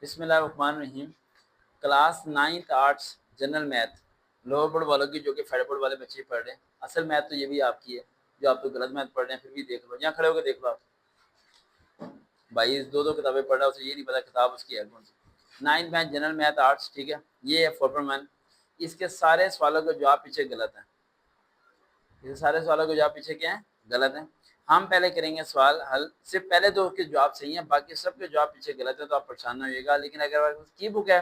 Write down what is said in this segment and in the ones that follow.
बिस्मिल्लाहिर्रहमानिर्रहीम। Class 9th arts general math lower board वालों की, जो कि फेडर बोर्ड वाले बच्चे पढ़ रहे हैं। असल मैथ तो ये भी आपकी है, जो आप तो गलत मैथ पढ़ रहे हैं। फिर भी देख लो, यहाँ खड़े होकर देख लो आप। भाई दो दो किताबें पढ़ रहा है, उसे ये नहीं पता किताब उसकी है कौन सी। 9th math general math arts, ठीक है। ये है 4.1। इसके सारे सवालों का जवाब पीछे गलत है। ये सारे सवालों के जवाब पीछे क्या है, गलत है। हम पहले करेंगे सवाल हल, सिर्फ पहले दो के जवाब सही हैं, बाकी सब के जवाब पीछे गलत है, तो आप परेशान न होइएगा। लेकिन अगर आपके पास की बुक है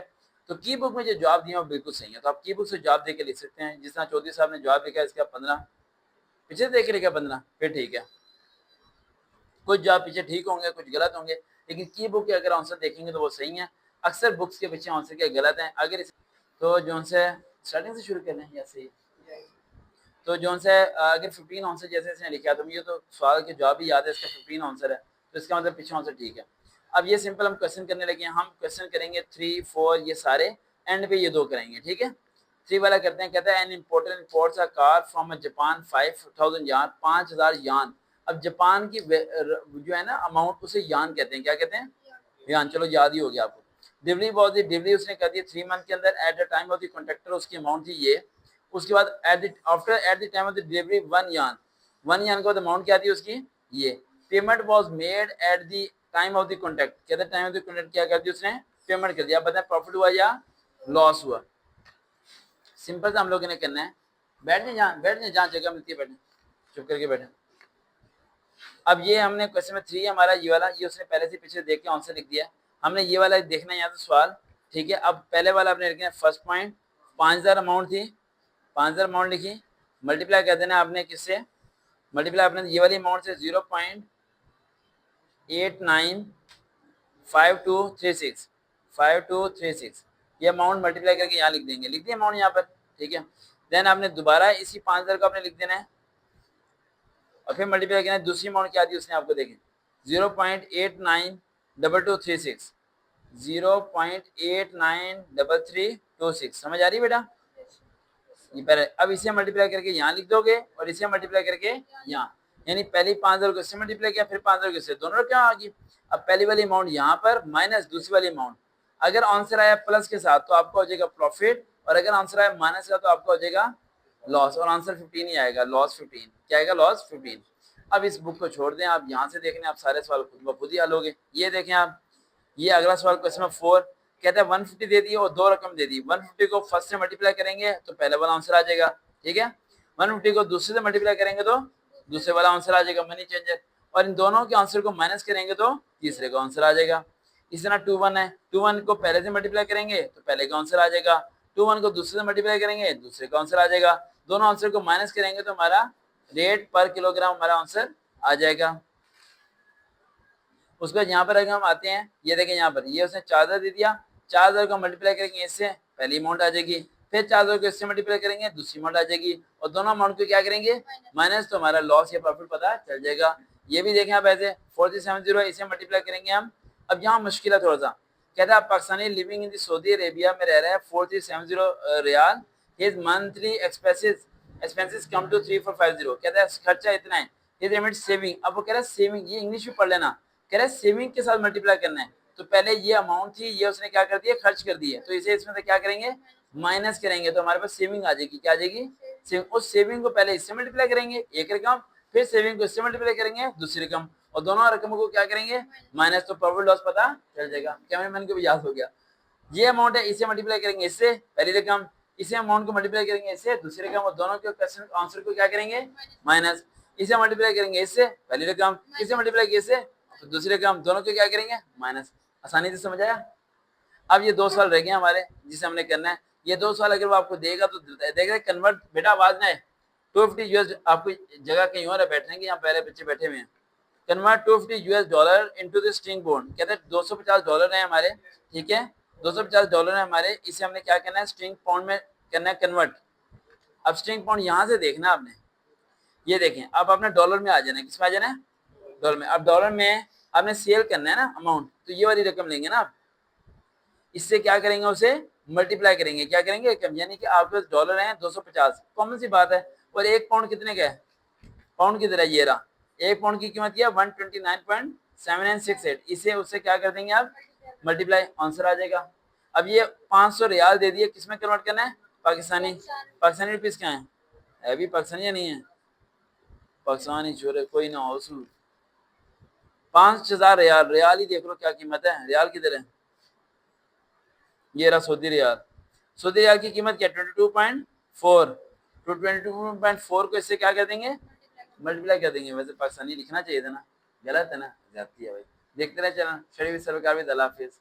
तो की बुक में जो जवाब दिए वो बिल्कुल सही है, तो आप की बुक से जवाब दे के लिख सकते हैं। जिस तरह चौधरी साहब ने जवाब लिखा है इसका 15, पीछे देख के लिखा 15, फिर ठीक है। कुछ जवाब पीछे ठीक होंगे, कुछ गलत होंगे, लेकिन की बुक के अगर आंसर देखेंगे तो वो सही है। अक्सर बुक्स के पीछे आंसर के गलत हैं। अगर तो जो उनसे स्टार्टिंग से शुरू करें या सही, तो जो से अगर 15 आंसर जैसे इसने लिखा है तो मुझे तो सवाल के जवाब भी याद है, इसका 15 आंसर है, तो इसका मतलब पीछे आंसर ठीक है। अब ये सिंपल हम क्वेश्चन करने लगे हैं। हम क्वेश्चन करेंगे 3, 4 ये सारे, एंड पे ये दो करेंगे, ठीक है। 3 वाला करते हैं। कहता है an important imports a car from Japan 5000 यान, 5000 यान। अब जापान की जो है ना अमाउंट, उसे यान कहते हैं। क्या कहते हैं? यान। चलो याद ही हो गया आपको। डिलीवरी वॉज दी, डिलीवरी उसने कर दी 3 मंथ के अंदर। At the time of the contractor उसकी अमाउंट थी ये। उसके बाद at the time of the delivery 1 यान, 1 यान के बाद अमाउंट क्या थी उसकी ये। Payment was made at the time of the contract, कहते हैं टाइम ऑफ द कॉन्ट्रैक्ट क्या कर दी उसने, पेमेंट कर दिया। अब बताएं प्रॉफिट हुआ या लॉस हुआ। सिंपल सा हम लोगों ने करना है। बैठ जाए जहाँ जगह मिलती है बैठे, चुप करके बैठे। अब ये हमने क्वेश्चन में 3 हमारा ये वाला, ये उसने पहले से पीछे देख के आंसर लिख दिया। हमने ये वाला देखना है यहाँ से सवाल, ठीक है। अब पहले वाला आपने लिखना है फर्स्ट पॉइंट, 5000 अमाउंट थी, 5000 अमाउंट लिखी, मल्टीप्लाई कर देना आपने किससे, मल्टीप्लाई आपने ये वाली अमाउंट से 0.895236, 5236 ये अमाउंट मल्टीप्लाई करके यहाँ लिख देंगे। लिख दिया अमाउंट यहाँ पर, ठीक है। देन आपने दोबारा इसी 5000 को आपने लिख देना है और फिर मल्टीप्लाई करना है। दूसरी अमाउंट क्या दी उसने आपको, देखें 0.892236, 0.893326। समझ आ रही बेटा? ये पहले, अब इसे मल्टीप्लाई करके यहाँ लिख दोगे और इसे मल्टीप्लाई करके यहाँ, यानी पहले 5000 को इससे मल्टीप्लाई किया, फिर 5000 को इससे, दोनों क्या आ गई। अब पहली वाली अमाउंट यहाँ पर माइनस दूसरी वाली अमाउंट। अगर आंसर आया प्लस के साथ तो आपका हो जाएगा प्रॉफिट, और अगर आंसर आया माइनस का तो आपका हो जाएगा लॉस, और आंसर 15 ही आएगा, लॉस 15। क्या आएगा? लॉस 15। अब इस बुक को छोड़ दें, आप यहाँ से देखने, आप सारे सवाल खुद ब खुद ही हल होगे। ये देखें आप, ये अगला सवाल क्वेश्चन नंबर 4 कहता है 150 दे दी और दो रकम दे दी। 150 को फर्स्ट से मल्टीप्लाई करेंगे तो पहले वाला आंसर आ जाएगा, ठीक है। 150 को दूसरे से मल्टीप्लाई करेंगे तो दूसरे वाला आंसर आ जाएगा, मनी चेंजर। और इन दोनों के आंसर को माइनस करेंगे तो तीसरे का आंसर आ जाएगा। इस तरह 2-1 है, 2-1 को पहले से मल्टीप्लाई करेंगे तो पहले का आंसर आ जाएगा, 2-1 को दूसरे से मल्टीप्लाई करेंगे दूसरे का आंसर आ जाएगा। दोनों आंसर को माइनस करेंगे तो हमारा रेट पर किलोग्राम हमारा आंसर आ जाएगा। उसके बाद यहाँ पर अगर हम आते हैं, ये देखें यहाँ पर, ये उसने 4000 दे दिया, 4000 को मल्टीप्लाई करेंगे इससे, पहली अमाउंट आ जाएगी, फिर 4000 को इससे मल्टीप्लाई करेंगे दूसरी अमाउंट आ जाएगी, और दोनों अमाउंट को क्या करेंगे, माइनस, तो हमारा लॉस या प्रॉफिट पता चल जाएगा। ये भी देखें आप ऐसे 4370 इसे मल्टीप्लाई करेंगे हम। अब यहाँ मुश्किल है थोड़ा सा। कहता है Pakistani living in Saudi Arabia में रह रहा है, 4370 riyal, his monthly expenses come to 3450। कहता है खर्चा इतना है, हिज लिमिट सेविंग। अब वो कह रहा है सेविंग, ये इंग्लिश में पढ़ लेना, कह रहा है सेविंग के साथ मल्टीप्लाई करना है। तो पहले ये अमाउंट थी, ये उसने क्या कर दिया, खर्च कर दी है, तो इसे इसमें से क्या करेंगे, माइनस करेंगे, तो हमारे पास सेविंग आ जाएगी। क्या आ जाएगी? सेविंग। उस सेविंग को पहले इससे मल्टीप्लाई करेंगे एक रकम, फिर सेविंग को इससे मल्टीप्लाई करेंगे दूसरी रकम, और दोनों रकमों को क्या करेंगे, माइनस, तो प्रॉफिट लॉस पता चल जाएगा। कैमरा मैन को भी याद हो गया। ये अमाउंट है, इसे मल्टीप्लाई करेंगे इससे, पहली रकम, इसे अमाउंट को मल्टीप्लाई करेंगे इससे, दूसरी रकम, और दोनों के क्वेश्चन आंसर को क्या करेंगे, माइनस। इसे मल्टीप्लाई करेंगे इससे, पहली रकम, इसे मल्टीप्लाई इससे, तो दूसरे काम, दोनों के क्या करेंगे, माइनस। आसानी से समझ आया? अब ये दो सवाल रह गए हमारे जिसे हमने करना है। ये दो सवाल अगर वो आपको देगा तो देगा कन्वर्ट, बेटा आवाज ना है, 250 यूएस, आपको जगह कहीं और है बैठने की, यहाँ पहले बच्चे बैठे हुए हैं। Convert 250 US dollar into the string bond. कहते हैं 250 डॉलर है हमारे, ठीक है, 250 डॉलर है हमारे, इसे हमने क्या करना है, स्ट्रिंग पाउंड में करना है कन्वर्ट। अब स्ट्रिंग पाउंड यहाँ से देखना आपने, ये देखें, अब आपने डॉलर में आ जाना है, किसमें आ जाना है, डॉलर में। अब डॉलर में आपने सेल करना है ना अमाउंट, तो ये वाली रकम लेंगे ना आप, इससे क्या करेंगे, उसे मल्टीप्लाई करेंगे, क्या करेंगे, यानी कि आपके पास डॉलर है 250, कॉमन सी बात है। और एक पाउंड कितने का है, पाउंड की तरह ये रहा, एक पाउंड की कीमत है 129.7968। इसे उससे क्या कर देंगे आप, मल्टीप्लाई आंसर आ जाएगा। अब ये 500 रियाल दे दिए, किस में कन्वर्ट करना है? पाकिस्तानी। पाकिस्तानी रुपीस क्या है भी पाकिस्तानी या नहीं है? पाकिस्तानी छोरे कोई ना हो। 5000 रियाल, रियाल ही देख लो क्या कीमत है। रियाल किधर है? ये रहा सऊदी रियाल। सऊदी रियाल की कीमत क्या? 22.4। तो 22.4 को इससे क्या कर देंगे? मल्टीप्लाई कर देंगे। वैसे पाकिस्तानी लिखना चाहिए था ना, गलत है ना, जाती है भाई। देखते रहे चैनल, शरीफ सरकार भी। अल्लाह हाफिज।